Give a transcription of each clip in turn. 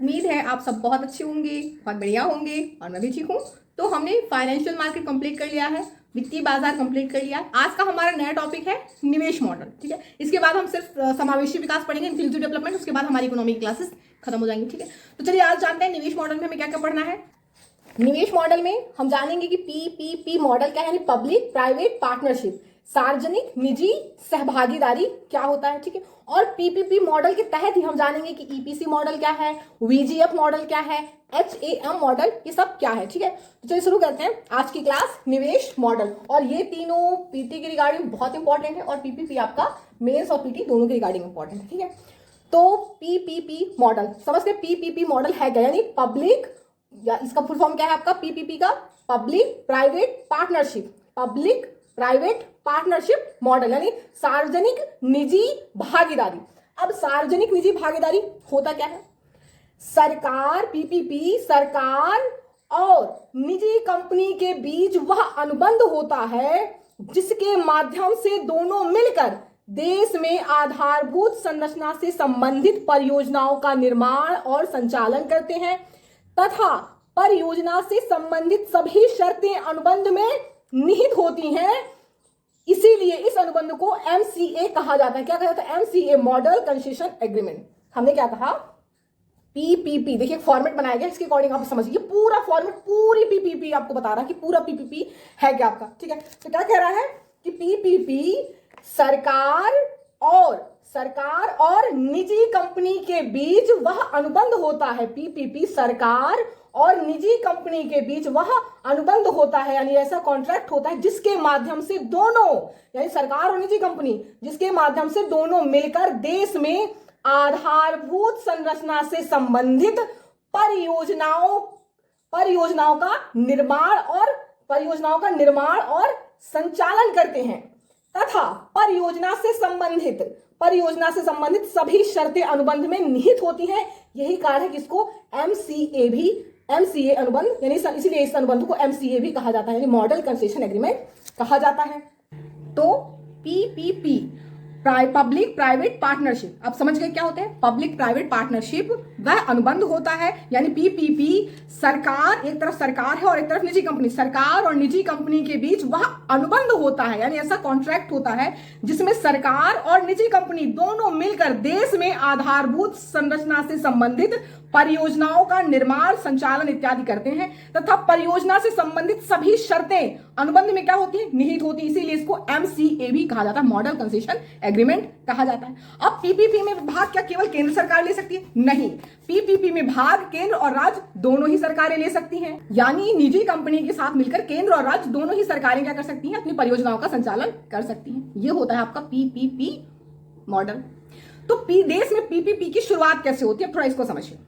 उम्मीद है आप सब बहुत अच्छे होंगे, बहुत बढ़िया होंगे और मैं भी ठीक हूँ। तो हमने फाइनेंशियल मार्केट कंप्लीट कर लिया है, वित्तीय बाजार कंप्लीट कर लिया। आज का हमारा नया टॉपिक है निवेश मॉडल। ठीक है, इसके बाद हम सिर्फ समावेशी विकास पढ़ेंगे, इंक्लूसिव डेवलपमेंट। उसके बाद हमारी इकोनॉमिक क्लासेस खत्म हो जाएंगी। ठीक है, तो चलिए आज जानते हैं निवेश मॉडल में हमें क्या क्या पढ़ना है। निवेश मॉडल में हम जानेंगे कि पीपीपी मॉडल क्या है, यानी पब्लिक प्राइवेट पार्टनरशिप, सार्वजनिक निजी सहभागीदारी क्या होता है। ठीक है, और पीपीपी मॉडल के तहत ही हम जानेंगे कि ईपीसी मॉडल क्या है, वीजीएफ मॉडल क्या है, एचएएम मॉडल, ये सब क्या है। ठीक है, तो चलिए शुरू करते हैं आज की क्लास निवेश मॉडल। और ये तीनों पीटी की रिगार्डिंग बहुत इंपॉर्टेंट है और पीपीपी आपका मेंस और पीटी दोनों की रिगार्डिंग इंपॉर्टेंट है। ठीक है, तो पीपीपी मॉडल समझते हैं। पीपीपी मॉडल है क्या, यानी पब्लिक, या इसका फुल फॉर्म क्या है आपका पीपीपी का, public private partnership, public private partnership model, यानी सार्वजनिक निजी भागीदारी। अब सार्वजनिक निजी भागीदारी होता क्या है, सरकार, पीपीपी सरकार और निजी कंपनी के बीच वह अनुबंध होता है जिसके माध्यम से दोनों मिलकर देश में आधारभूत संरचना से संबंधित परियोजनाओं का निर्माण और संचालन करते हैं तथा परियोजना से संबंधित सभी शर्तें अनुबंध में निहित होती हैं। इसीलिए इस अनुबंध को एमसीए कहा जाता है। क्या कहा जाता है, एमसीए, मॉडल कंसेशन एग्रीमेंट। हमने क्या कहा, पीपीपी। देखिए फॉर्मेट बनाया गया, इसके अकॉर्डिंग आप समझिए पूरा फॉर्मेट, पूरी पीपीपी आपको बता रहा है कि पूरा पीपीपी है क्या आपका। ठीक है, तो क्या कह रहा है कि पीपीपी सरकार और निजी कंपनी के बीच वह अनुबंध होता है। पीपीपी सरकार और निजी कंपनी के बीच वह अनुबंध होता है, यानी ऐसा कॉन्ट्रैक्ट होता है जिसके माध्यम से दोनों, यानी सरकार और निजी कंपनी, जिसके माध्यम से दोनों मिलकर देश में आधारभूत संरचना से संबंधित परियोजनाओं का निर्माण और संचालन करते हैं तथा परियोजना से संबंधित सभी शर्तें अनुबंध में निहित होती हैं। यही कारण है कि इसको एमसीए अनुबंध, यानी इसीलिए इस अनुबंध को एमसीए भी कहा जाता है, यानी मॉडल कंसेशन एग्रीमेंट कहा जाता है। तो पीपीपी पब्लिक प्राइवेट पार्टनरशिप, आप समझ गए क्या होते हैं पब्लिक प्राइवेट पार्टनरशिप, वह अनुबंध होता है। यानी पीपीपी सरकार, एक तरफ सरकार है और एक तरफ निजी कंपनी, सरकार और निजी कंपनी के बीच वह अनुबंध होता है, यानी ऐसा कॉन्ट्रैक्ट होता है जिसमें सरकार और निजी कंपनी दोनों मिलकर देश में आधारभूत संरचना से संबंधित परियोजनाओं का निर्माण, संचालन इत्यादि करते हैं तथा परियोजना से संबंधित सभी शर्तें अनुबंध में क्या होती है, निहित होती है। इसीलिए इसको एमसीए भी कहा जाता है, मॉडल कंसेशन एग्रीमेंट कहा जाता है। अब पीपीपी में भाग क्या केवल केंद्र सरकार ले सकती है? नहीं, पीपीपी में भाग केंद्र और राज्य दोनों ही सरकारें ले सकती हैं। यानी निजी कंपनी के साथ मिलकर केंद्र और राज्य दोनों ही सरकारें क्या कर सकती हैं, अपनी परियोजनाओं का संचालन कर सकती हैं। यह होता है आपका पीपीपी मॉडल। तो देश में पीपीपी की शुरुआत कैसे होती है, थोड़ा इसको समझिए।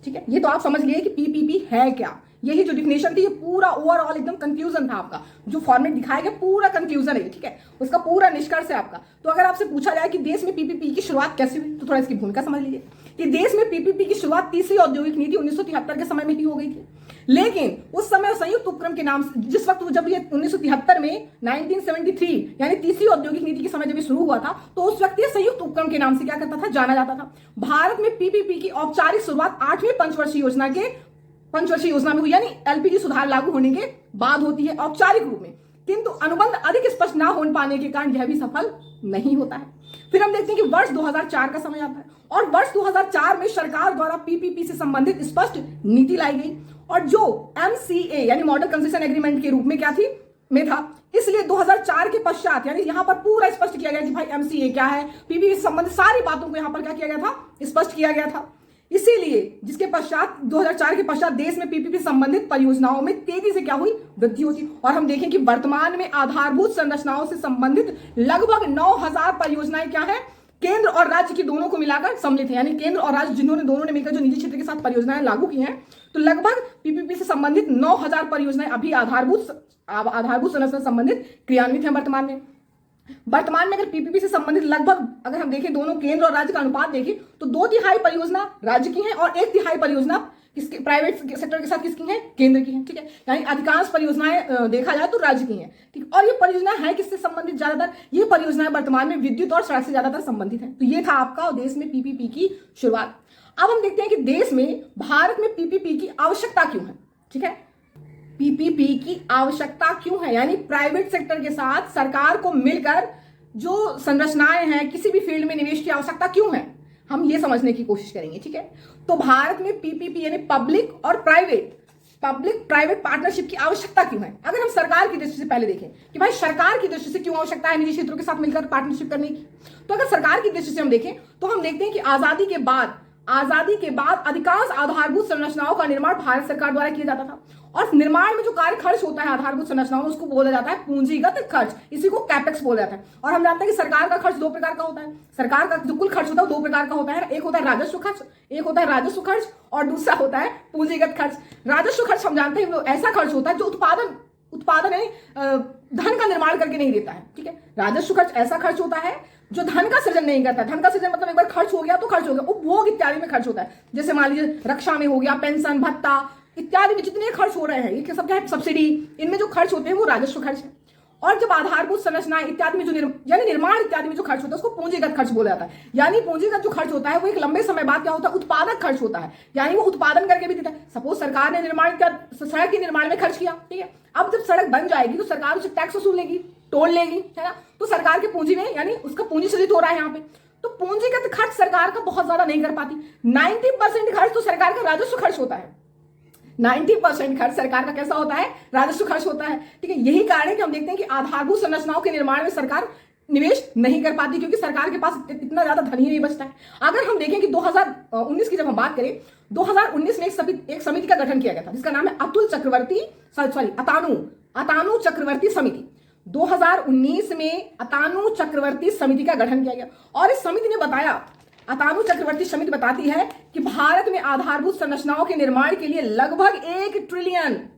ठीक है, ये तो आप समझ लिए कि पीपीपी है क्या, यही जो डिफिनेशन थी, ये पूरा ओवरऑल एकदम कंफ्यूजन था आपका, जो फॉर्मेट दिखाया गया पूरा कंफ्यूजन है। ठीक है, उसका पूरा निष्कर्ष है आपका। तो अगर आपसे पूछा जाए कि देश में पीपीपी की शुरुआत कैसे हुई, तो थोड़ा इसकी भूमिका समझ लीजिए कि देश में पीपीपी की शुरुआत तीसरी औद्योगिक नीति 1973 के समय में ही हो गई थी। लेकिन उस समय संयुक्त उपक्रम के नाम से, जिस वक्त जब ये 1973 में 1973 यानी तीसरी औद्योगिक नीति के समय जब ये शुरू हुआ था, तो उस वक्त ये संयुक्त उपक्रम के नाम से क्या करता था, जाना जाता था। भारत में पीपीपी की औपचारिक शुरुआत 8वीं पंचवर्षीय योजना में हुई, यानी एलपीजी सुधार लागू होने के बाद होती है औपचारिक रूप में। किंतु अनुबंध अधिक स्पष्ट ना हो पाने के कारण यह भी सफल नहीं होता है। फिर हम देखते हैं कि वर्ष 2004 का समय आता है और वर्ष 2004 में सरकार द्वारा पीपीपी से संबंधित स्पष्ट नीति लाई गई और जो एमसीए यानी मॉडल कंसेशन एग्रीमेंट के रूप में क्या थी, में था। इसलिए 2004 के पश्चात, यानी यहां पर पूरा स्पष्ट किया गया कि भाई एमसीए क्या है, पीपीपी से संबंधित सारी बातों को यहां पर क्या किया गया था, स्पष्ट किया गया था। इसीलिए जिसके पश्चात 2004 के पश्चात देश में पीपीपी संबंधित परियोजनाओं में तेजी से क्या हुई, वृद्धि होती। और हम देखें कि वर्तमान में आधारभूत संरचनाओं से संबंधित लगभग 9000 परियोजनाएं क्या है, केंद्र और राज्य की दोनों को मिलाकर सम्मिलित है। यानी केंद्र और राज्य दोनों ने मिलकर जो निजी क्षेत्र के साथ परियोजनाएं लागू की हैं, तो लगभग पीपीपी से संबंधित 9000 परियोजनाएं अभी आधारभूत संरचना संबंधित क्रियान्वित है वर्तमान में अगर पीपीपी से संबंधित लगभग, अगर हम देखें दोनों केंद्र और राज्य का अनुपात देखें, तो 2/3 परियोजना राज्य की है और 1/3 परियोजना किसके, प्राइवेट सेक्टर के साथ किसकी है, केंद्र की है। ठीक है, यानी अधिकांश परियोजनाएं देखा जाए तो राज्य की हैं। ठीक, और ये परियोजना है किससे संबंधित, ज्यादातर ये परियोजनाएं वर्तमान में विद्युत और सड़क से ज्यादातर संबंधित है। तो ये था आपका देश में पीपीपी की शुरुआत। अब हम देखते हैं कि देश में, भारत में पीपीपी की आवश्यकता क्यों है। ठीक है, पीपीपी की आवश्यकता क्यों है, यानी प्राइवेट सेक्टर के साथ सरकार को मिलकर जो संरचनाएं हैं, किसी भी फील्ड में निवेश की आवश्यकता क्यों है, हम ये समझने की कोशिश करेंगे। ठीक है, तो भारत में पीपीपी यानी पब्लिक प्राइवेट पार्टनरशिप की आवश्यकता क्यों है। अगर हम सरकार की दृष्टि से पहले देखें कि भाई सरकार की दृष्टि से क्यों आवश्यकता है निजी क्षेत्रों के साथ मिलकर पार्टनरशिप करने की, तो अगर सरकार की दृष्टि से हम देखें तो हम देखते हैं कि आजादी के बाद अधिकांश आधारभूत संरचनाओं का निर्माण भारत सरकार द्वारा किया जाता था, और निर्माण में जो कार्य खर्च होता है आधारभूत संरचनाओं में, उसको बोला जाता है पूंजीगत खर्च, इसी को कैपेक्स बोला जाता है। और हम जानते हैं कि सरकार का खर्च दो प्रकार का होता है, सरकार का जो कुल खर्च होता है दो प्रकार का होता है, एक होता है राजस्व खर्च, और दूसरा होता है पूंजीगत खर्च। राजस्व खर्च हम जानते हैं वो ऐसा खर्च होता है जो उत्पादन है, धन का निर्माण करके नहीं देता है। ठीक है, राजस्व खर्च ऐसा खर्च होता है जो धन का सृजन नहीं करता। धन का सृजन मतलब एक बार खर्च हो गया तो खर्च हो गया, उपभोग इत्यादि में खर्च होता है। जैसे मान लीजिए रक्षा में हो गया, पेंशन भत्ता इत्यादि में जितने खर्च हो रहे हैं, ये सब क्या है, सब्सिडी, इनमें जो खर्च होते हैं वो राजस्व खर्च है। और जब आधारभूत संरचना इत्यादि में जो यानी निर्माण इत्यादि में जो खर्च होता है उसको पूंजीगत खर्च बोला जाता है। यानी पूंजीगत जो खर्च होता है वो एक लंबे समय बाद क्या होता है, उत्पादक खर्च होता है, यानी वो उत्पादन करके भी देता है। सपोज सरकार ने सड़क के निर्माण में खर्च किया, ठीक है, अब जब सड़क बन जाएगी तो सरकार उसे टैक्स वसूल लेगी, टोल लेगी, है ना, तो सरकार के पूंजी में यानी उसका पूंजी सृजित हो रहा है यहाँ पे। तो पूंजीगत खर्च सरकार का बहुत ज्यादा नहीं कर पाती। 90% खर्च तो सरकार का राजस्व खर्च होता है। 90% खर्च सरकार का कैसा होता है, राजस्व खर्च होता है। ठीक है, यही कारण है कि हम देखते हैं कि आधारभूत संरचनाओं के निर्माण में सरकार निवेश नहीं कर पाती, क्योंकि सरकार के पास इतना ज्यादा धन ही नहीं बचता है। अगर हम देखें कि 2019 की जब हम बात करें, 2019 में एक समिति का गठन किया गया था जिसका नाम है अतानु चक्रवर्ती समिति। 2019 में अतानु चक्रवर्ती समिति का गठन किया गया, और इस समिति ने बताया, अतानु चक्रवर्ती समिति बताती है कि भारत में आधारभूत संरचनाओं के निर्माण के लिए लगभग $1 ट्रिलियन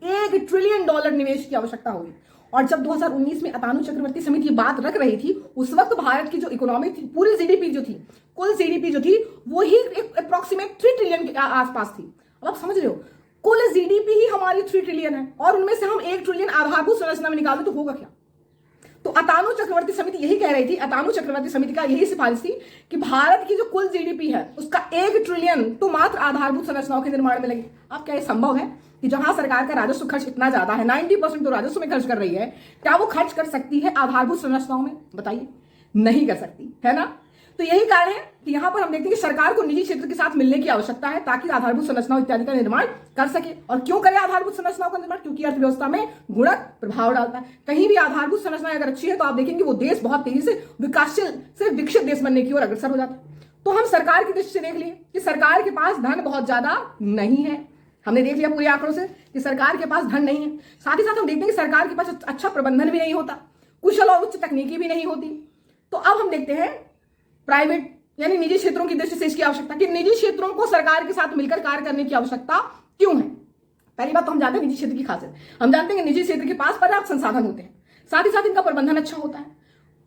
निवेश की आवश्यकता होगी। और जब 2019 में अतानु चक्रवर्ती समिति ये बात रख रही थी, उस वक्त भारत की जो इकोनॉमी थी, पूरी जीडीपी जो थी, कुल जीडीपी जो थी, वही अप्रोक्सीमेट 3 ट्रिलियन के आसपास थी। अब आप समझ रहे हो, कुल जीडीपी ही हमारी 3 ट्रिलियन है, और उनमें से हम 1 ट्रिलियन आधारभूत संरचना में निकाल दें तो होगा क्या। तो अतानु चक्रवर्ती समिति यही कह रही थी, अतानु चक्रवर्ती समिति का यही सिफारिश थी कि भारत की जो कुल जीडीपी है उसका 1 ट्रिलियन तो मात्र आधारभूत संरचनाओं के निर्माण में लगे। अब क्या ये संभव है कि जहां सरकार का राजस्व खर्च इतना ज्यादा है, 90% तो राजस्व में खर्च कर रही है, क्या वो खर्च कर सकती है आधारभूत संरचनाओं में? बताइए, नहीं कर सकती, है ना। तो यही कारण है कि यहां पर हम देखते हैं कि सरकार को निजी क्षेत्र के साथ मिलने की आवश्यकता है ताकि आधारभूत संरचनाओं इत्यादि का निर्माण कर सके। और क्यों करे आधारभूत संरचनाओं का निर्माण? क्योंकि अर्थव्यवस्था में गुणक प्रभाव डालता है। कहीं भी आधारभूत संरचना अगर अच्छी है तो आप देखेंगे वो देश बहुत तेजी से विकासशील से विकसित देश बनने की ओर अग्रसर हो जाता है। तो हम सरकार की दृष्टि से देख लिए कि सरकार के पास धन बहुत ज्यादा नहीं है। हमने देख लिया पूरे आंकड़ों से कि सरकार के पास धन नहीं है। साथ ही साथ हम देखते हैं कि सरकार के पास अच्छा प्रबंधन भी नहीं होता, कुशल और उच्च तकनीकी भी नहीं होती। तो अब हम देखते हैं प्राइवेट यानी निजी क्षेत्रों की दृष्टि से इसकी आवश्यकता, कि निजी क्षेत्रों को सरकार के साथ मिलकर कार्य करने की आवश्यकता क्यों है। पहली बात तो हम जानते हैं निजी क्षेत्र की खासियत, हम जानते हैं कि निजी क्षेत्र के पास पर्याप्त संसाधन होते हैं, साथ ही साथ इनका प्रबंधन अच्छा होता है,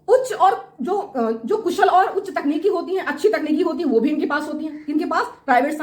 उच्च और जो कुशल और उच्च तकनीकी होती हैं, अच्छी तकनीकी होती है, वो भी इनके पास होती हैं, इनके पास प्राइवेट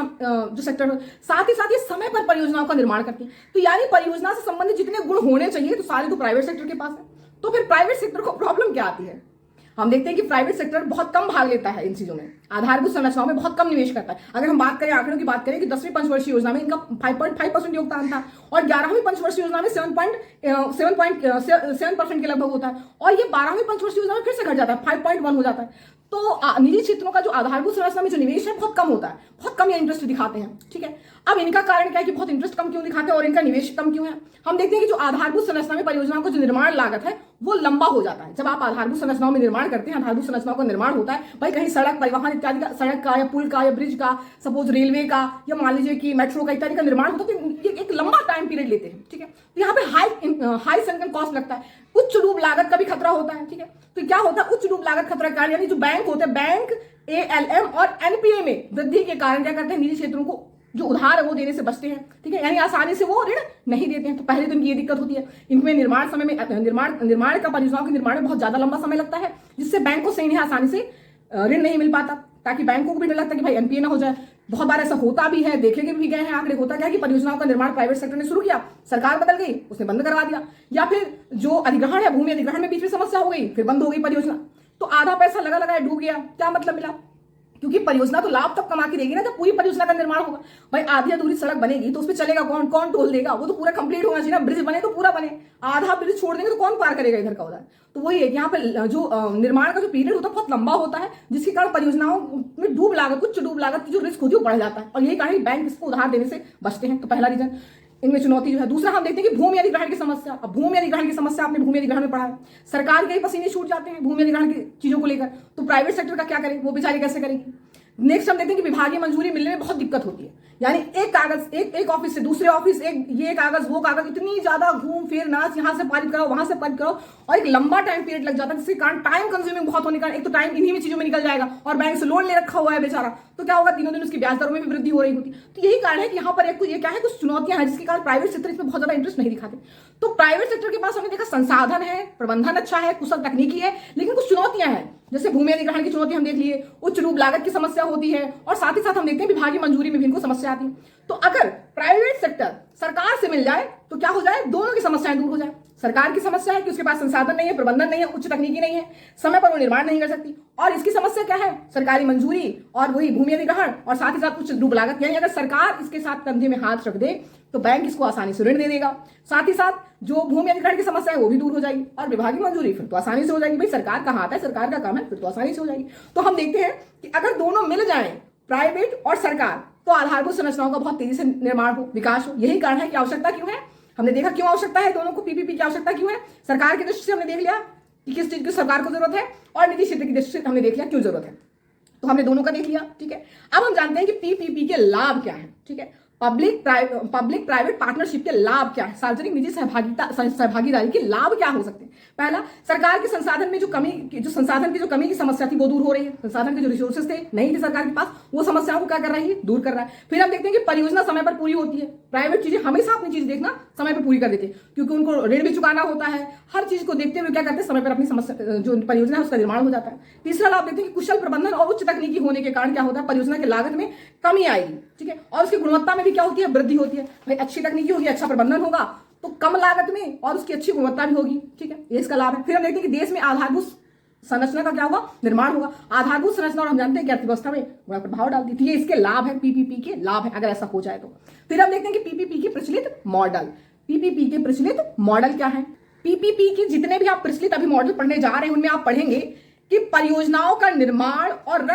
जो सेक्टर, साथ ही साथ ये समय पर परियोजनाओं का निर्माण करती हैं। तो यानी परियोजना से संबंधित जितने गुण होने चाहिए तो सारे तो प्राइवेट सेक्टर के पास है। तो फिर प्राइवेट सेक्टर को प्रॉब्लम क्या आती है? हम देखते हैं कि प्राइवेट सेक्टर बहुत कम भाग लेता है इन चीजों में, आधारभूत संरचनाओं में बहुत कम निवेश करता है। अगर हम बात करें आंकड़ों की बात करें कि 10वीं पंचवर्षीय योजना में इनका 5.5% योगदान था, और 11वीं पंचवर्षीय योजना में 7% के लगभग होता है, और ये 12वीं पंचवर्षीय योजना में फिर से घट जाता है, 5.1 हो जाता है। तो निजी क्षेत्रों का जो आधारभूत संरचना में जो निवेश है बहुत कम होता है, बहुत कम ये इंटरेस्ट दिखाते हैं। ठीक है, अब इनका कारण क्या है कि बहुत इंटरेस्ट कम क्यों दिखाते हैं और इनका निवेश कम क्यों है? हम देखते हैं कि जो आधारभूत संरचना में परियोजनाओं का जो निर्माण लागत है वो लंबा हो जाता है। जब आप आधारभूत संरचनाओं में निर्माण करते हैं, आधारभूत संरचनाओं का निर्माण होता है, भाई कहीं सड़क परिवहन इत्यादि का, सड़क का या पुल का या ब्रिज का, सपोज रेलवे का, या मान लीजिए कि मेट्रो का इत्यादि का निर्माण होता है, तो ये एक लंबा टाइम पीरियड लेते हैं। ठीक है, तो यहाँ पे हाई संकन कॉस्ट लगता है, उच्च डूब लागत का भी खतरा होता है। ठीक है, तो क्या होता है उच्च डूब लागत खतरा के कारण, यानी जो बैंक होते हैं, बैंक ALM और NPA में वृद्धि के कारण क्या करते हैं, निजी क्षेत्रों को जो उधार है वो देने से बचते हैं। ठीक है, यानी आसानी से वो ऋण नहीं देते हैं। तो पहले तो इनकी ये दिक्कत होती है, इनमें निर्माण का परियोजनाओं के निर्माण में बहुत ज्यादा लंबा समय लगता है, जिससे बैंक को सही आसानी से ऋण नहीं मिल पाता, ताकि बैंकों को भी डर लगता है कि भाई NPA ना हो जाए। बहुत बार ऐसा होता भी है, देखे भी गए हैं आंकड़े। होता क्या है कि परियोजनाओं का निर्माण प्राइवेट सेक्टर ने शुरू किया, सरकार बदल गई, उसने बंद करवा दिया, या फिर जो अधिग्रहण है, भूमि अधिग्रहण में बीच में समस्या हो गई, फिर बंद हो गई परियोजना, तो आधा पैसा लगा डूब गया। क्या मतलब मिला क्योंकि परियोजना तो लाभ तब कमा के देगी ना जब पूरी परियोजना का निर्माण होगा। भाई आधी अधूरी सड़क बनेगी तो उस पर चलेगा कौन, कौन टोल देगा, वो तो पूरा कंप्लीट होना चाहिए ना। ब्रिज बने तो पूरा बने, आधा ब्रिज छोड़ देंगे तो कौन पार करेगा इधर का उधर। तो वही है कि यहाँ पे जो निर्माण का जो पीरियड होता है बहुत लंबा होता है, जिसके कारण परियोजनाओं में डूब लागत, उच्च डूब लागत की जो रिस्क होती है वो बढ़ जाता है, और यही कारण बैंक इसको उधार देने से बचते हैं। तो पहला रीजन इनमें चुनौती जो है। दूसरा हम देखते हैं कि भूमि अधिग्रहण की समस्या। अब भूमि अधिग्रहण की समस्या आपने भूमि अधिग्रहण में पढ़ा है, सरकार के ही पसीने छूट जाते हैं भूमि अधिग्रहण की चीजों को लेकर, तो प्राइवेट सेक्टर का क्या करे, वो बेचारी कैसे करेगी। नेक्स्ट हम देखते हैं कि विभागीय मंजूरी मिलने में बहुत दिक्कत होती है, यानी एक कागज एक ऑफिस से दूसरे ऑफिस, एक ये कागज वो कागज, इतनी ज्यादा घूम फिर नाच, यहाँ से पारित कराओ वहां से पारित कराओ, और एक लंबा टाइम पीरियड लग जाता है, जिसके कारण टाइम कंज्यूमिंग बहुत होने के कारण एक तो टाइम इन्हीं में चीजों में निकल जाएगा, और बैंक से लोन ले रखा हुआ है बेचारा, तो क्या होगा, दिनों दिन उसकी ब्याज दरों में भी वृद्धि हो रही होती। तो यही कारण है कि यहाँ पर एक ये क्या है, कुछ चुनौतियां हैं जिसके कारण प्राइवेट सेक्टर इसमें बहुत ज्यादा इंटरेस्ट नहीं दिखाते। तो प्राइवेट सेक्टर के पास हमने देखा संसाधन है, प्रबंधन अच्छा है, कुशल तकनीकी है, लेकिन कुछ चुनौतियां हैं, जैसे भूमि अधिग्रहण की चुनौती हम देख लिए, उच्च डूब लागत की समस्या होती है, और साथ ही साथ हम देखते हैं विभागीय मंजूरी में भी इनको समस्या आती है। तो अगर प्राइवेट सेक्टर सरकार से मिल जाए तो क्या हो जाए, दोनों की समस्याएं दूर हो जाए। सरकार की समस्या है कि उसके पास संसाधन नहीं है, प्रबंधन नहीं है, उच्च तकनीकी नहीं है, समय पर वो निर्माण नहीं कर सकती, और इसकी समस्या क्या है, सरकारी मंजूरी और वही भूमि अधिग्रहण, और साथ ही साथ उच्च डूब लागत। यानी अगर सरकार इसके साथ कंधे में हाथ रख दे तो बैंक इसको आसानी से ऋण दे देगा, साथ ही साथ जो भूमि अधिग्रहण की समस्या है वो भी दूर हो जाएगी, और विभागीय मंजूरी फिर तो आसानी से हो जाएगी। भाई सरकार का हाथ है, सरकार का काम है, फिर तो आसानी से हो जाएगी। तो हम देखते हैं कि अगर दोनों मिल जाएं, प्राइवेट और सरकार, तो आधारभूत संरचनाओं का बहुत तेजी से निर्माण हो, विकास हो। यही कारण है कि आवश्यकता क्यों है, हमने देखा क्यों आवश्यकता है दोनों को, पीपीपी की आवश्यकता क्यों है। सरकार की दृष्टि से हमने देख लिया कि किस चीज की सरकार को जरूरत है, और निजी क्षेत्र की दृष्टि से हमने देख लिया क्यों जरूरत है। तो हमने दोनों का देख लिया, ठीक है। अब हम जानते हैं कि पीपीपी के लाभ क्या है, ठीक है। पब्लिक प्राइवेट पार्टनरशिप के लाभ क्या है, सार्वजनिक निजी सहभागीदारी के लाभ क्या हो सकते हैं। पहला, सरकार के संसाधन में जो संसाधन की जो कमी की समस्या थी वो दूर हो रही है, संसाधन के जो रिसोर्सेज थे नहीं थे सरकार के पास, वो समस्याओं को क्या कर रही है, दूर कर रहा है। फिर हम देखते हैं कि परियोजना समय पर पूरी होती है, प्राइवेट चीजें हमेशा अपनी चीज देखना समय पर पूरी कर देते हैं, क्योंकि उनको ऋण भी चुकाना होता है, हर चीज को देखते हुए क्या करते हैं, समय पर अपनी समस्या जो परियोजना है उसका निर्माण हो जाता है। तीसरा लाभ देखते हैं कि कुशल प्रबंधन और उच्च तकनीकी होने के कारण क्या होता है, परियोजना की लागत में कमी आएगी, ठीक है, और उसकी गुणवत्ता में भी क्या होती है, वृद्धि होती है। भाई अच्छी तकनीकी होगी, अच्छा प्रबंधन होगा तो कम लागत में और उसकी अच्छी गुणवत्ता भी होगी, ठीक है, ये इसका लाभ है। फिर हम देखते हैं कि देश में आधारभूत संरचना का क्या होगा, निर्माण होगा। आधारभूत संरचना, और हम जानते हैं कि अर्थव्यवस्था में बड़ा प्रभाव डालती है, ये इसके लाभ है, पीपीपी के लाभ है अगर ऐसा हो जाए तो। फिर हम देखते हैं कि पीपीपी के प्रचलित मॉडल, पीपीपी के प्रचलित मॉडल क्या है। पीपीपी की जितने भी आप प्रचलित अभी मॉडल पढ़ने जा रहे हैं उनमें आप पढ़ेंगे कि परियोजनाओं का निर्माण और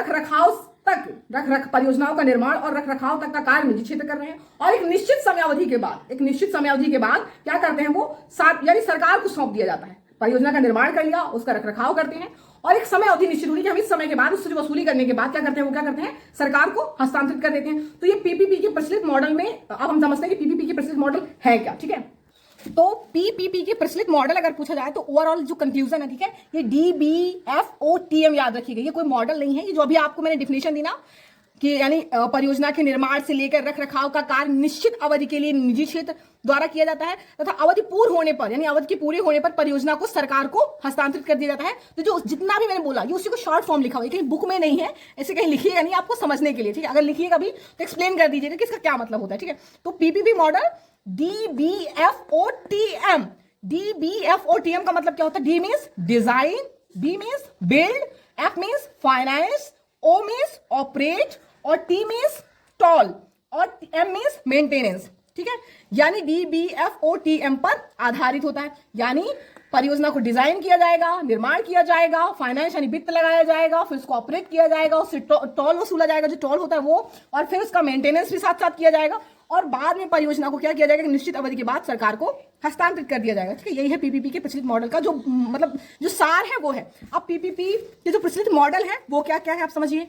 परियोजनाओं का निर्माण और रख रखाव तक का कार्य निजी क्षेत्र कर रहे हैं, और एक निश्चित समयावधि के बाद क्या करते हैं, वो यानी सरकार को सौंप दिया जाता है। परियोजना का निर्माण कर लिया, उसका रख रखाव करते हैं, और एक समय अवधि निश्चित हुई कि हम इस समय के बाद उससे वसूली करने के बाद क्या करते हैं, सरकार को हस्तांतरित कर देते हैं। तो ये पीपीपी के प्रचलित मॉडल में अब हम समझते हैं कि पीपीपी के प्रचलित मॉडल है क्या, ठीक है। तो पीपीपी के प्रचलित मॉडल अगर पूछा जाए तो ओवरऑल जो कंफ्यूजन है, ठीक है, ये DBFOTM याद रखिएगा, ये कोई मॉडल नहीं है, ये जो अभी आपको मैंने डिफिनेशन दी ना कि यानी परियोजना के निर्माण से लेकर रख रखाव का कार्य निश्चित अवधि के लिए निजी क्षेत्र द्वारा किया जाता है, तथा अवधि पूर्ण होने पर यानी अवधि के पूरे होने पर परियोजना को सरकार को हस्तांतरित कर दिया जाता है। तो जो जितना भी मैंने बोला ये उसी को शॉर्ट फॉर्म लिखा हुआ है, कहीं बुक में नहीं है, ऐसे कहीं लिखिएगा नहीं, आपको समझने के लिए, ठीक है। अगर लिखिएगा भी तो एक्सप्लेन कर दीजिएगा कि इसका क्या मतलब होता है, ठीक है। तो पीपीपी मॉडल DBFOTM का मतलब क्या होता है, D means design, B means build, F means finance, O means operate, और T मींस टॉल, और M मींस मेंटेनेंस, ठीक है। यानी DBFOTM पर आधारित होता है, यानी परियोजना को डिजाइन किया जाएगा, निर्माण किया जाएगा, फाइनेंस यानी वित्त लगाया जाएगा, फिर उसको ऑपरेट किया जाएगा, उससे टॉल वसूला जाएगा, जो टॉल होता है वो, और फिर उसका मेंटेनेंस भी साथ साथ किया जाएगा, और बाद में परियोजना को क्या किया जाएगा, निश्चित अवधि के बाद सरकार को हस्तांतरित कर दिया जाएगा, ठीक है। यही है पीपीपी के प्रचलित मॉडल का जो मतलब जो सार है वो है। अब पीपीपी के जो प्रचलित मॉडल है वो क्या क्या है आप समझिए।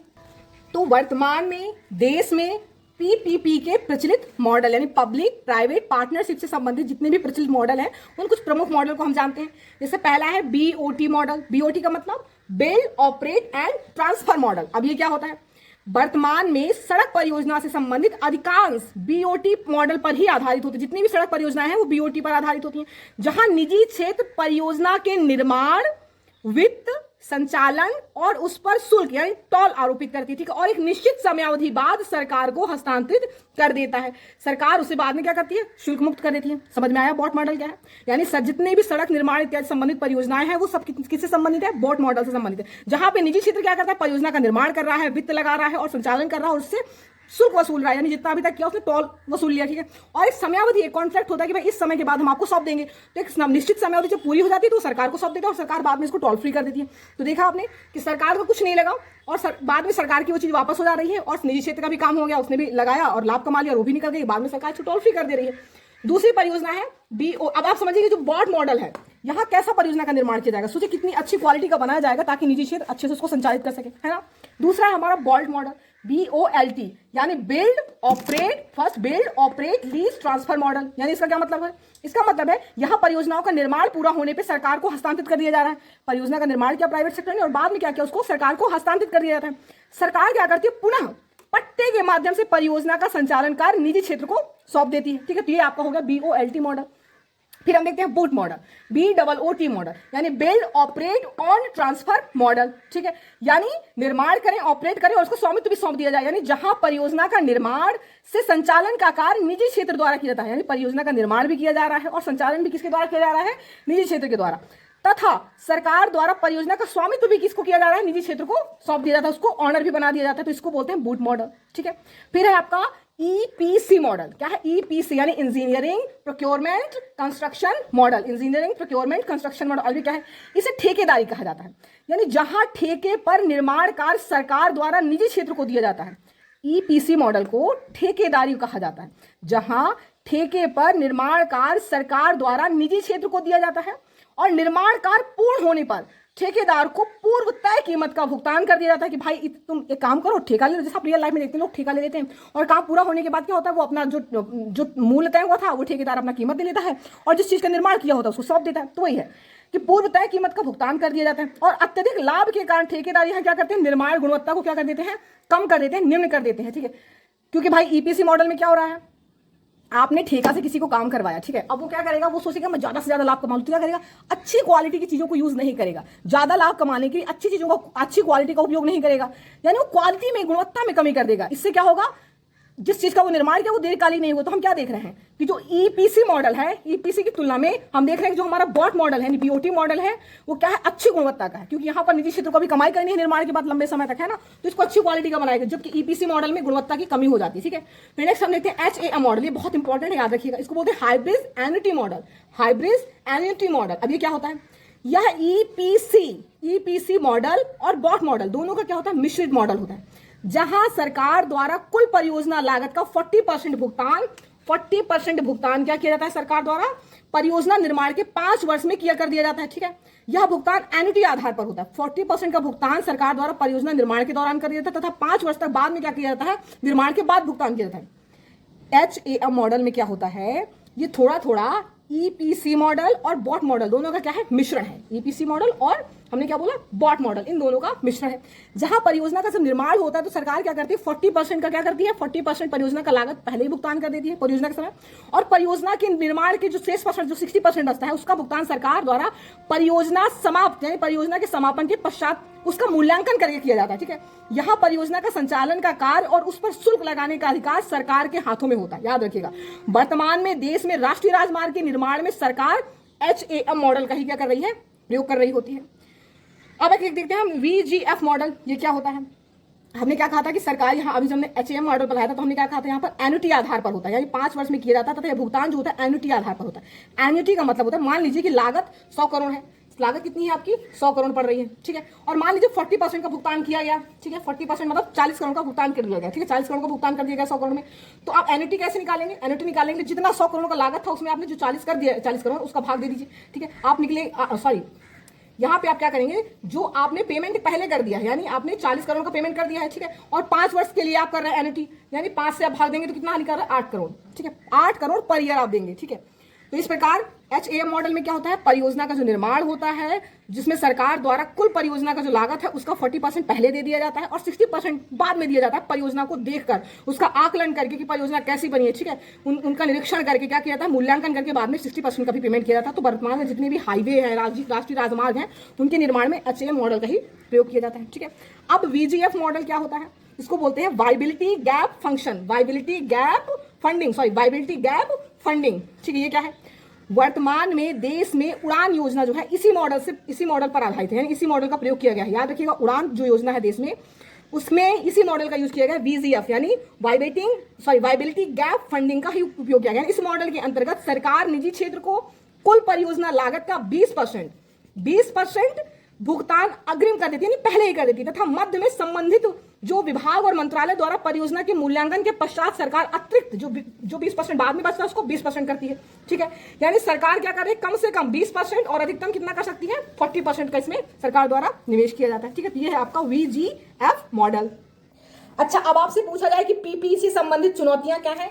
तो वर्तमान में देश में पीपीपी के प्रचलित मॉडल यानी पब्लिक प्राइवेट पार्टनरशिप से संबंधित जितने भी प्रचलित मॉडल हैं उन कुछ प्रमुख मॉडल को हम जानते हैं। जैसे पहला है BOT मॉडल, BOT का मतलब build operate and transfer model. अब ये क्या होता है, वर्तमान में सड़क परियोजना से संबंधित अधिकांश BOT मॉडल पर ही आधारित होती है, जितनी भी सड़क परियोजनाएं हैं वो BOT पर आधारित होती हैं, जहां निजी क्षेत्र परियोजना के निर्माण, वित्त संचालन और उस पर शुल्क यानी टोल आरोपित करती है, ठीक है, और एक निश्चित समयावधि बाद सरकार को हस्तांतरित कर देता है। सरकार उसे बाद में क्या करती है, शुल्क मुक्त कर देती है। समझ में आया बॉट मॉडल क्या है? यानी जितने भी सड़क निर्माण इत्यादि संबंधित परियोजनाएं हैं वो सब किससे संबंधित है, बॉट मॉडल से संबंधित है, जहां पे निजी क्षेत्र क्या करता है, परियोजना का निर्माण कर रहा है, वित्त लगा रहा है और संचालन कर रहा है और उससे शुल्क वसूल रहा है, यानी जितना अभी तक किया उसने टोल वसूल लिया, ठीक है। और एक समयावधि, एक कॉन्ट्रैक्ट होता है कि भाई इस समय के बाद हम आपको सौंप देंगे, तो एक निश्चित समयावधि जब पूरी हो जाती है तो सरकार को सौंप देता है और सरकार बाद में इसको टोल फ्री कर देती है। तो देखा आपने कि सरकार को कुछ नहीं लगा और बाद में सरकार की वो चीज वापस हो जा रही है और निजी क्षेत्र का भी काम हो गया, उसने भी लगाया और लाभ कमा लिया और वो भी निकल गई, बाद में सरकार इसको टोल फ्री कर दे रही है। दूसरी परियोजना है BO। अब आप समझिए जो बॉट मॉडल है, यहाँ कैसा परियोजना का निर्माण किया जाएगा, सोचिए कितनी अच्छी क्वालिटी का बनाया जाएगा ताकि निजी क्षेत्र अच्छे से उसको संचालित कर सके, है ना। दूसरा है हमारा BOLT मॉडल, BOLT यानी build operate, first build operate lease transfer model. यानी इसका क्या मतलब है, इसका मतलब है यहाँ परियोजनाओं का निर्माण पूरा होने पे सरकार को हस्तांतरित कर दिया जा रहा है। परियोजना का निर्माण किया प्राइवेट सेक्टर ने और बाद में क्या किया, उसको सरकार को हस्तांतरित कर दिया जाता है। सरकार क्या करती है, पुनः पट्टे के माध्यम से परियोजना का संचालन कार्य निजी क्षेत्र को सौंप देती है, ठीक है। तो ये आपका होगा BOLT मॉडल। फिर हम देखते हैं बूट मॉडल, BOOT मॉडल यानी build operate on transfer model, ठीक है। यानी निर्माण करें, ऑपरेट करें और उसको स्वामित्व भी सौंप दिया जाए, यानी जहां परियोजना का निर्माण से संचालन का कार्य निजी क्षेत्र द्वारा किया जाता है, यानी परियोजना का निर्माण भी किया जा रहा है और संचालन भी किसके द्वारा किया जा रहा है, निजी क्षेत्र के द्वारा, तथा सरकार द्वारा परियोजना का स्वामित्व भी किसको किया जा रहा है, निजी क्षेत्र को सौंप दिया जाता है, उसको ऑनर भी बना दिया जाता है, तो इसको बोलते हैं बूट मॉडल, ठीक है। फिर है आपका EPC मॉडल। क्या है EPC यानी engineering procurement construction model, engineering procurement construction model. अभी क्या है, इसे ठेकेदारी कहा जाता है, यानी जहां ठेके पर निर्माण कार्य सरकार द्वारा निजी क्षेत्र को दिया जाता है। EPC मॉडल को ठेकेदारी कहा जाता है, जहां ठेके पर निर्माण कार्य सरकार द्वारा निजी क्षेत्र को दिया जाता है और निर्माण कार्य पूर्ण होने पर ठेकेदार को पूर्व तय कीमत का भुगतान कर दिया जाता है कि भाई तुम एक काम करो, ठेका ले लो। जैसे आप रियल लाइफ में देखते हैं, लोग ठेका ले लेते हैं और काम पूरा होने के बाद क्या होता है, वो अपना जो मूल्य तय हुआ था वो ठेकेदार अपना कीमत दे लेता है और जिस चीज का निर्माण किया होता है उसको सौंप देता है। तो वही है कि पूर्व तय कीमत का भुगतान कर दिया जाता है और अत्यधिक लाभ के कारण ठेकेदार यहाँ क्या करते हैं, निर्माण गुणवत्ता को क्या कर देते हैं, कम कर देते हैं, निम्न कर देते हैं, ठीक है। क्योंकि भाई EPC मॉडल में क्या हो रहा है, आपने ठेका से किसी को काम करवाया, ठीक है। अब वो क्या करेगा, वो सोचेगा मैं ज्यादा से ज्यादा लाभ कमा लूं, तो क्या करेगा, अच्छी क्वालिटी की चीजों को यूज नहीं करेगा, ज्यादा लाभ कमाने के लिए अच्छी चीजों को, अच्छी क्वालिटी का उपयोग नहीं करेगा, यानी वो क्वालिटी में, गुणवत्ता में कमी कर देगा। इससे क्या होगा, जिस चीज का वो निर्माण किया वो दीर्घकालीन नहीं हुआ। तो हम क्या देख रहे हैं कि जो EPC मॉडल है, EPC की तुलना में हम देख रहे हैं कि जो हमारा BOT मॉडल है, BOT मॉडल है, वो क्या है, अच्छी गुणवत्ता का है, क्योंकि यहाँ पर निजी क्षेत्र को भी कमाई करनी है निर्माण के बाद लंबे समय तक, है ना, तो इसको अच्छी क्वालिटी का बनाएगा, जबकि EPC मॉडल में गुणवत्ता की कमी हो जाती है, ठीक है। फिर नेक्स्ट हम देखते हैं HAM मॉडल, ये बहुत इंपॉर्टेंट है, याद रखिएगा, इसको बोलते हैं hybrid annuity model, hybrid annuity model. अब ये क्या होता है, यह EPC मॉडल और BOT मॉडल दोनों का क्या होता है, मिश्रित मॉडल होता है, जहां सरकार द्वारा कुल परियोजना लागत का 40% भुगतान क्या किया जाता है, सरकार द्वारा परियोजना निर्माण के 5 वर्ष में किया कर दिया जाता है, ठीक है। यह भुगतान एन्युटी आधार पर होता है। 40% का भुगतान सरकार द्वारा परियोजना निर्माण के दौरान कर दिया जाता है तथा 5 वर्ष तक बाद में क्या किया जाता है, निर्माण के बाद भुगतान किया जाता है। HAM मॉडल में क्या होता है, ये थोड़ा थोड़ा EPC मॉडल और BOT मॉडल दोनों का क्या है, मिश्रण है। EPC मॉडल और हमने क्या बोला, BOT मॉडल, इन दोनों का मिश्रण है। जहां परियोजना का जब निर्माण होता है तो सरकार क्या करती है, 40% का क्या करती है, 40% परियोजना का लागत पहले ही भुगतान कर देती है परियोजना के समय, और परियोजना के निर्माण के जो शेष परसेंट, जो 60% बचता है, उसका भुगतान सरकार द्वारा परियोजना समाप्त यानी परियोजना के समापन के पश्चात उसका मूल्यांकन करके किया जाता है, ठीक है। यहाँ परियोजना का संचालन का कार्य और उस पर शुल्क लगाने का अधिकार सरकार के हाथों में होता है, याद रखिएगा। वर्तमान में देश में राष्ट्रीय राजमार्ग के निर्माण में सरकार HAM मॉडल का ही क्या कर रही है, प्रयोग कर रही होती है। अब एक देखते हैं हम VGF मॉडल, ये क्या होता है। हमने क्या कहा था कि सरकार यहाँ, अभी हमने HAM मॉडल बताया था तो हमने क्या कहा था, यहाँ पर एन्युटी आधार पर होता है, यानी 5 वर्ष में किया जाता है तथा यह भुगतान जो होता है एन्युटी आधार पर होता है। एन्युटी का मतलब होता है, मान लीजिए कि लागत 100 करोड़ है, लागत कितनी है आपकी, 100 करोड़ पड़ रही है, ठीक है, और मान लीजिए 40% का भुगतान किया गया, ठीक है, 40% मतलब 40 करोड़ का भुगतान कर दिया गया, ठीक है, 40 करोड़ का भुगतान कर दिया गया 100 करोड़ में। तो आप एन्युटी कैसे निकालेंगे, एन्युटी निकालेंगे जितना 100 करोड़ का लागत था उसमें आपने जो 40 कर दिया, 40 करोड़ उसका भाग दे दीजिए, ठीक है। आप निकले, सॉरी, यहाँ पे आप क्या करेंगे, जो आपने पेमेंट पहले कर दिया है, यानी आपने 40 करोड़ का पेमेंट कर दिया है, ठीक है, और 5 वर्ष के लिए आप कर रहे हैं एन्युटी, यानी 5 से आप भाग देंगे तो कितना निकल रहा है, 8 करोड़, ठीक है, 8 करोड़ पर ईयर आप देंगे, ठीक है। तो इस प्रकार HAM मॉडल में क्या होता है, परियोजना का जो निर्माण होता है जिसमें सरकार द्वारा कुल परियोजना का जो लागत है उसका 40% पहले दे दिया जाता है और 60% बाद में दिया जाता है, परियोजना को देखकर उसका आकलन करके कि परियोजना कैसी बनी है, ठीक है, उनका निरीक्षण करके क्या किया जाता है, मूल्यांकन करके बाद में 60% का भी पेमेंट किया जाता है। तो वर्तमान में जितने भी हाईवे हैं, राष्ट्रीय राजमार्ग हैं, उनके निर्माण में HAM मॉडल का ही प्रयोग किया जाता है, ठीक है। अब VGF मॉडल क्या होता है, इसको बोलते हैं viability gap function, viability gap funding, viability gap funding, ठीक है। ये क्या है, वर्तमान में देश में उड़ान योजना जो है इसी मॉडल पर आधारित है, यानी इसी मॉडल का प्रयोग किया गया है। याद रखिएगा, उड़ान जो योजना है देश में उसमें इसी मॉडल का यूज किया गया, VGF यानी वाइबिलिटी गैप फंडिंग का ही उपयोग किया गया। इस मॉडल के अंतर्गत सरकार निजी क्षेत्र को कुल परियोजना लागत का 20% भुगतान अग्रिम कर देती है, यानी पहले ही कर देती है, तथा मध्य में संबंधित जो विभाग और मंत्रालय द्वारा परियोजना के मूल्यांकन के पश्चात सरकार अतिरिक्त जो 20% बाद में बचता है उसको 20% करती है, ठीक है। यानी सरकार क्या कर रही है, कम से कम 20% और अधिकतम कितना कर सकती है, 40% का इसमें सरकार द्वारा निवेश किया जाता है, ठीक है। तो ये है आपका VGF मॉडल। अच्छा, अब आपसे पूछा जाए कि PPP से संबंधित चुनौतियां क्या है,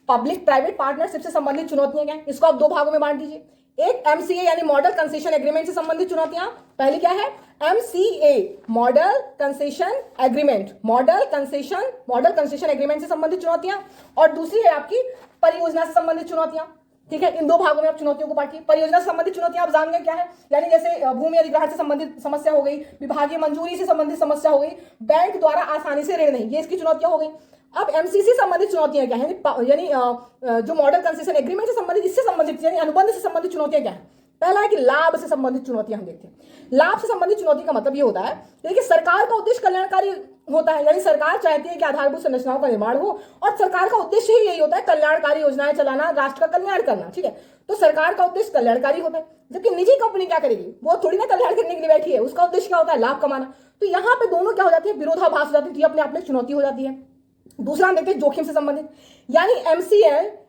पब्लिक प्राइवेट पार्टनरशिप से संबंधित चुनौतियां क्या है, इसको आप दो भागों में बांट दीजिए। एक MCA यानी मॉडल कंसेशन एग्रीमेंट से संबंधित चुनौतियां, पहली क्या है, MCA model concession agreement, model concession agreement से संबंधित चुनौतियां, और दूसरी है आपकी परियोजना से संबंधित चुनौतियां, ठीक है। इन दो भागों में आप चुनौतियों को बांटिए। परियोजना से संबंधित चुनौतियां आप जान गए क्या है, यानी जैसे भूमि अधिग्रहण से संबंधित समस्या हो गई, विभागीय मंजूरी से संबंधित समस्या हो गई, बैंक द्वारा आसानी से ऋण नहीं, ये इसकी चुनौतियां हो गई। अब MCC संबंधित चुनौतियां क्या है, यानी जो मॉडल कंसेशन एग्रीमेंट से संबंधित, इससे संबंधित यानी अनुबंध से संबंधित चुनौतियां क्या है। पहला है कि लाभ से संबंधित चुनौतियां हम देखते हैं। लाभ से संबंधित चुनौती का मतलब ये होता है, देखिए सरकार का उद्देश्य कल्याणकारी होता है, यानी सरकार चाहती है कि आधारभूत संरचनाओं का निर्माण हो, और सरकार का उद्देश्य ही यही होता है, कल्याणकारी योजनाएं चलाना, राष्ट्र का कल्याण करना, ठीक है। तो सरकार का उद्देश्य कल्याणकारी होता है, जबकि निजी कंपनी क्या करेगी, वो थोड़ी ना कल्याण करने के लिए बैठी है, उसका उद्देश्य क्या होता है, लाभ कमाना। तो यहाँ पे दोनों क्या हो जाती है, विरोधाभास हो जाती है, अपने आप में चुनौती हो जाती है। दूसरा हम देखते हैं जोखिम से संबंधित, यानी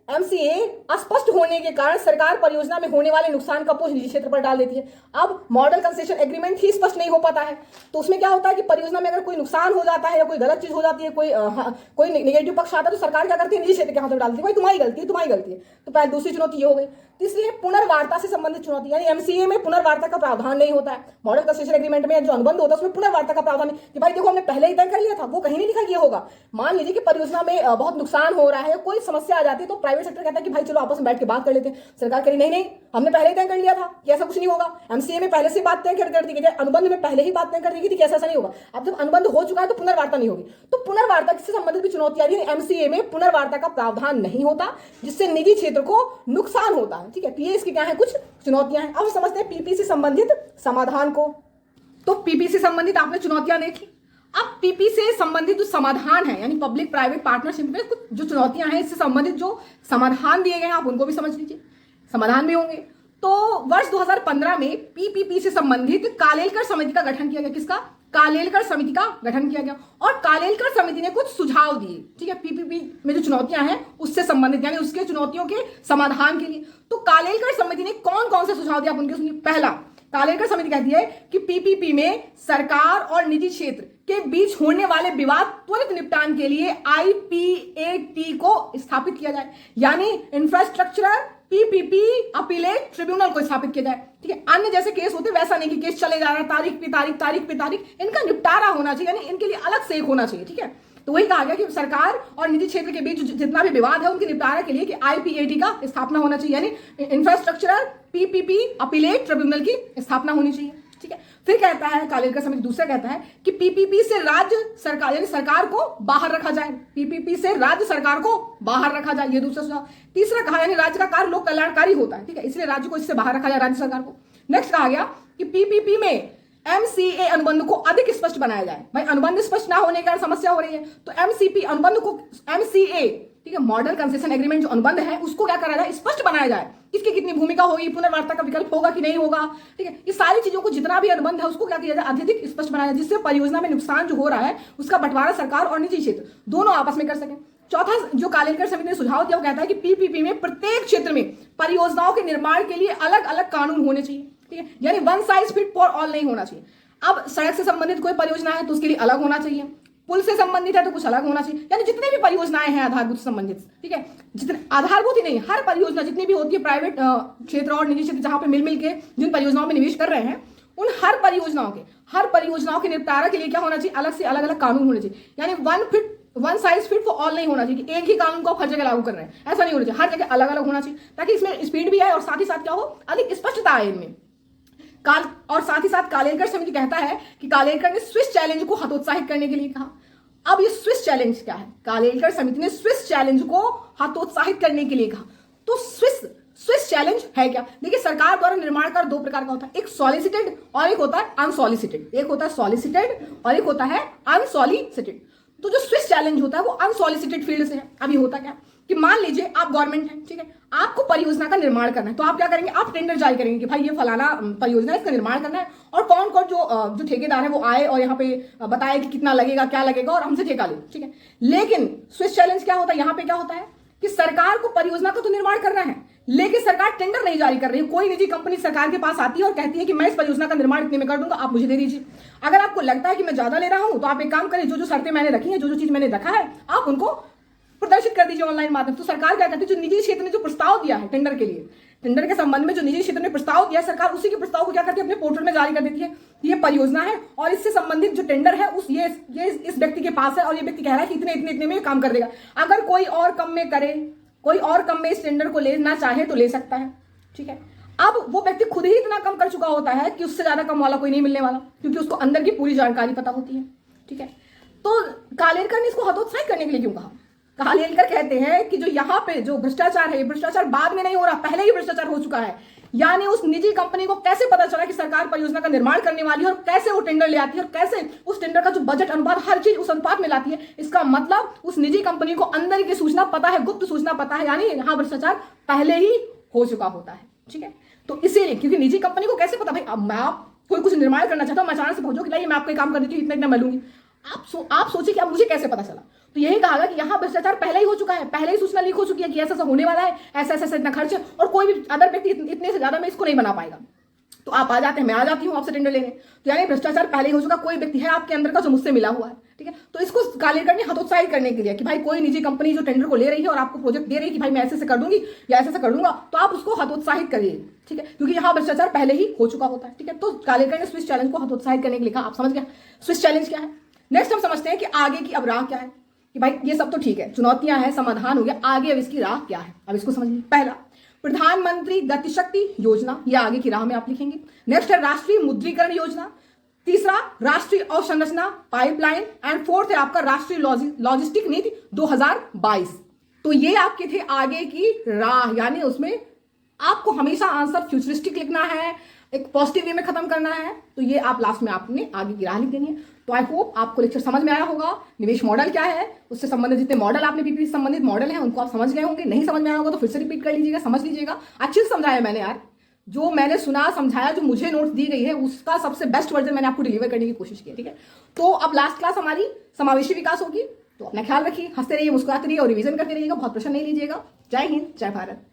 MCA अस्पष्ट होने के कारण सरकार परियोजना में होने वाले नुकसान का बोझ निजी क्षेत्र पर डाल देती है। अब मॉडल कंसेशन एग्रीमेंट ही स्पष्ट नहीं हो पाता है, तो उसमें क्या होता है कि परियोजना में अगर कोई नुकसान हो जाता है या कोई गलत चीज हो जाती है, कोई नेगेटिव पक्ष आता है, तो सरकार क्या करती है, निजी क्षेत्र के हाथ में डालती है, भाई तुम्हारी गलती है। तो पहले दूसरी चुनौती ये हो गई। तीसरी है पुनर्वार्ता से संबंधित चुनौती, यानी MCA में पुनर्वार्ता का प्रावधान नहीं होता है। मॉडल कंसेशन एग्रीमेंट में जो अनुबंध होता है उसमें पुनर्वार्ता का प्रावधान नहीं कि भाई देखो हमने पहले ही तय कर लिया था, वो कहीं नहीं लिखा ये होगा। मान लीजिए कि परियोजना में बहुत नुकसान हो रहा है, कोई समस्या आ जाती है, तो प्राइवेट सेक्टर कहता है कि भाई चलो आपस में बैठ के बात कर लेते हैं। सरकार कह रही नहीं हमने पहले ही तय कर लिया था कि ऐसा कुछ नहीं होगा। MCA में पहले से बात तय कर दी गई, अनुबंध में पहले ही बात तय कर दी गई थी कि ऐसा नहीं होगा। अब जब अनुबंध हो चुका है तो पुनर्वार्ता नहीं होगी, तो पुनर्वार्ता से संबंधित भी चुनौती आ रही है। MCA में पुनर्वार्ता का प्रावधान नहीं होता, जिससे निजी क्षेत्र को नुकसान होता है, ठीक है। तो ये इसकी क्या है, कुछ चुनौतियां हैं। अब समझते हैं PP से संबंधित समाधान को। तो PP से संबंधित आपने चुनौतियां देखी। अब PP से संबंधित जो समाधान है, यानी पब्लिक प्राइवेट पार्टनरशिप में कुछ जो चुनौतियां हैं, इससे संबंधित जो समाधान दिए गए हैं आप उनको भी समझ लीजिए, समाधान भी होंगे। तो वर्ष 2015 में PPP से संबंधित कालेलकर समिति का गठन किया गया। किसका, कालेलकर समिति का गठन किया गया, और कालेलकर समिति ने कुछ सुझाव दिए, ठीक है, PPP में जो चुनौतियां हैं उससे संबंधित, यानी उसके चुनौतियों के समाधान के लिए। तो कालेलकर समिति ने कौन कौन से सुझाव दिया आप उनके सुनिए। पहला, कालेलकर समिति कहती है कि PPP में सरकार और निजी क्षेत्र के बीच होने वाले विवाद त्वरित निपटान के लिए IPAT को स्थापित किया जाए, यानी इंफ्रास्ट्रक्चरल PPP अपीलेट ट्रिब्यूनल को स्थापित किया जाए, ठीक है। अन्य जैसे केस होते वैसा नहीं कि केस चले जा रहा है, तारीख पे तारीख, इनका निपटारा होना चाहिए, यानी इनके लिए अलग से एक होना चाहिए, ठीक है। तो वही कहा गया कि सरकार और निजी क्षेत्र के बीच जितना भी विवाद है उनके निपटारा के लिए कि IPAT का स्थापना होना चाहिए, यानी इंफ्रास्ट्रक्चरल PPP अपीलेट ट्रिब्यूनल की स्थापना होनी चाहिए, ठीक है। फिर कहता है कालेलकर समिति, दूसरा कहता है कि PPP से राज्य सरकार यानी सरकार को बाहर रखा जाए, PPP से राज्य सरकार को बाहर रखा जाए, ये दूसरा सुझाव। तीसरा कहा यानी राज्य का कार्य लोक कल्याणकारी होता है, ठीक है, इसलिए राज्य को इससे बाहर रखा जाए, राज्य सरकार को। नेक्स्ट कहा गया कि PPP में MCA अनुबंध को अधिक स्पष्ट बनाया जाए। भाई अनुबंध स्पष्ट ना होने के कारण समस्या हो रही है, तो MCP अनुबंध को MCA, ठीक है, मॉडल कंसेशन एग्रीमेंट जो अनुबंध है उसको क्या करा जाए, स्पष्ट बनाया जाए, किसकी कितनी भूमिका होगी, पुनर्वार्ता का विकल्प होगा कि नहीं होगा, ठीक है। ये सारी चीजों को जितना भी अनुबंध है उसको क्या किया जाए, अत्यधिक स्पष्ट बनाया जाए, जिससे परियोजना में नुकसान जो हो रहा है उसका बंटवारा सरकार और निजी क्षेत्र दोनों आपस में कर सकें। चौथा जो कालेलकर समिति ने सुझाव दिया वो कहता है कि PPP में प्रत्येक क्षेत्र में परियोजनाओं के निर्माण के लिए अलग अलग कानून होने चाहिए, ठीक है, यानी one size fit for all नहीं होना चाहिए। अब सड़क से संबंधित कोई परियोजना है तो उसके लिए अलग होना चाहिए, पुल से संबंधित है तो कुछ अलग होना चाहिए। यानी जितने भी परियोजनाएं हैं आधारभूत से संबंधित, ठीक है, जितने आधारभूत ही नहीं, हर परियोजना जितनी भी होती है प्राइवेट क्षेत्र और निजी क्षेत्र जहां पे मिल के जिन परियोजनाओं में निवेश कर रहे हैं, उन हर परियोजनाओं के निपटारा के लिए क्या होना चाहिए, अलग से अलग अलग कानून होने चाहिए। यानी one size fit for all नहीं होना चाहिए कि एक ही कानून को आप हर जगह लागू कर रहे हैं, ऐसा नहीं होना चाहिए, हर जगह अलग अलग होना चाहिए ताकि इसमें स्पीड भी आए और साथ ही साथ क्या हो, अधिक स्पष्टता आए इनमें। और साथ ही साथ कालेलकर समिति कहता है कि कालेलकर ने स्विस चैलेंज को हतोत्साहित करने के लिए कहा। अब ये स्विस चैलेंज क्या है, कालेलकर समिति ने स्विस चैलेंज को हतोत्साहित करने के लिए कहा। तो स्विस चैलेंज है क्या? देखिए, सरकार द्वारा निर्माण का 2 प्रकार का होता है, एक सॉलिसिटेड और एक होता है अनसॉलिसिटेड। एक होता है सॉलिसिटेड और एक होता है अनसॉलिसिटेड। तो जो स्विस चैलेंज होता है वो अनसॉलिसिटेड फील्ड से है। अभी होता क्या कि मान लीजिए आप गवर्नमेंट है, ठीक है, आपको परियोजना का निर्माण करना है, तो आप क्या करेंगे, आप टेंडर जारी करेंगे कि भाई ये फलाना परियोजना है, इसका निर्माण करना है, और कौन कौन जो ठेकेदार है वो आए और यहाँ पे बताए कि कितना लगेगा, क्या लगेगा, और हमसे ठेका ले, ठीक है। लेकिन स्विस चैलेंज क्या होता है, यहाँ पे क्या होता है कि सरकार को परियोजना का तो निर्माण करना है, लेकिन सरकार टेंडर नहीं जारी कर रही है। कोई निजी कंपनी सरकार के पास आती है और कहती है कि मैं इस परियोजना का निर्माण इतने में कर दूंगा, आप मुझे दे दीजिए। अगर आपको लगता है कि मैं ज्यादा ले रहा हूं तो आप एक काम करें, जो जो शर्तें मैंने रखी हैं, जो जो चीज मैंने रखा है, आप उनको प्रदर्शित कर दीजिए ऑनलाइन माध्यम। तो सरकार क्या करती है, जो निजी क्षेत्र ने जो प्रस्ताव दिया है टेंडर के लिए, टेंडर के संबंध में जो निजी क्षेत्र ने प्रस्ताव दिया है, सरकार उसी के प्रस्ताव को क्या करती है, अपने पोर्टल में जारी कर देती है। ये परियोजना है और इससे संबंधित जो टेंडर है ये इस व्यक्ति के पास है और ये व्यक्ति कह रहा है कि इतने इतने इतने में काम कर देगा। अगर कोई और कम में करे, कोई और कम में इस टेंडर को लेना चाहे तो ले सकता है, ठीक है। अब वो व्यक्ति खुद ही इतना कम कर चुका होता है कि उससे ज्यादा कम वाला कोई नहीं मिलने वाला, क्योंकि उसको अंदर की पूरी जानकारी पता होती है, ठीक है। तो कालेलकर ने इसको हतोत्साहित करने के लिए क्यों कहा? कालेलकर कहते हैं कि जो यहाँ पे जो भ्रष्टाचार है, ये भ्रष्टाचार बाद में नहीं हो रहा, पहले ही भ्रष्टाचार हो चुका है। यानी उस निजी कंपनी को कैसे पता चला कि सरकार परियोजना का निर्माण करने वाली है और कैसे वो टेंडर ले आती है और कैसे उस टेंडर का जो बजट अनुपात, हर चीज उस अनुपात में लाती है। इसका मतलब उस निजी कंपनी को अंदर की सूचना पता है, गुप्त सूचना पता है, यानी यहाँ भ्रष्टाचार पहले ही हो चुका होता है, ठीक है। तो इसीलिए, क्योंकि निजी कंपनी को कैसे पता, भाई अब मैं कोई कुछ निर्माण करना चाहता हूँ, मैं अचानक से पहुंचो कि नहीं मैं आपको काम कर देती हूँ, इतना इतना मैं लूंगी, आप सोचिए कि अब मुझे कैसे पता चला। तो यही कहा कि यहाँ भ्रष्टाचार पहले ही हो चुका है, पहले ही सूचना लीक हो चुकी है कि ऐसा ऐसा होने वाला है, ऐसा ऐसा इतना खर्च है और कोई भी अदर व्यक्ति इतने से ज्यादा में इसको नहीं बना पाएगा। तो आप आ जाते हैं, मैं आ जाती हूँ आपसे टेंडर लेने, तो यानी भ्रष्टाचार पहले ही हो चुका, कोई व्यक्ति है आपके अंदर का जो मुझसे मिला हुआ है, ठीक है। तो इसको कालेलकर ने हतोत्साहित करने के लिए कि भाई कोई निजी कंपनी जो टेंडर को ले रही है और आपको प्रोजेक्ट दे रही है कि भाई मैं ऐसे कर दूंगी या ऐसे कर दूंगा, तो आप उसको हतोत्साहित करिए, ठीक है, क्योंकि यहाँ भ्रष्टाचार पहले ही हो चुका होता है, ठीक है। तो कालेलकर ने स्विस चैलेंज को हतोत्साहित करने के लिए कहा। आप समझ गए स्विस चैलेंज क्या है। नेक्स्ट हम समझते हैं कि आगे की अब राह क्या है, कि भाई ये सब तो ठीक है, चुनौतियां हैं, समाधान हो गया, आगे अब इसकी राह क्या है, अब इसको समझिए। पहला, प्रधानमंत्री गतिशक्ति योजना, ये आगे की राह में आप लिखेंगे। नेक्स्ट है राष्ट्रीय मुद्रीकरण योजना। तीसरा, राष्ट्रीय अवसंरचना पाइपलाइन, एंड फोर्थ है आपका राष्ट्रीय लॉजिस्टिक नीति 2022। तो ये आपके थे आगे की राह, यानी उसमें आपको हमेशा आंसर फ्यूचरिस्टिक लिखना है, एक पॉजिटिव वे में खत्म करना है, तो ये आप लास्ट में आपने आगे की राह लिख देनी है। तो आई होप आपको लेक्चर समझ में आया होगा। निवेश मॉडल क्या है, उससे संबंधित जितने मॉडल आपने पीपीपी से संबंधित मॉडल हैं उनको आप समझ गए होंगे। नहीं समझ में आया होगा तो फिर से रिपीट कर लीजिएगा, समझ लीजिएगा। अच्छे से समझाया मैंने यार, जो मैंने सुना समझाया, जो मुझे नोट्स दी गई है उसका सबसे बेस्ट वर्जन मैंने आपको डिलीवर करने की कोशिश की है, ठीक है। तो अब लास्ट क्लास हमारी समावेशी विकास होगी, तो अपना ख्याल रखिए, हंसते रहिए, मुस्कुराते रहिए और रिवीजन करते रहिएगा, बहुत प्रश्न नहीं लीजिएगा। जय हिंद, जय भारत।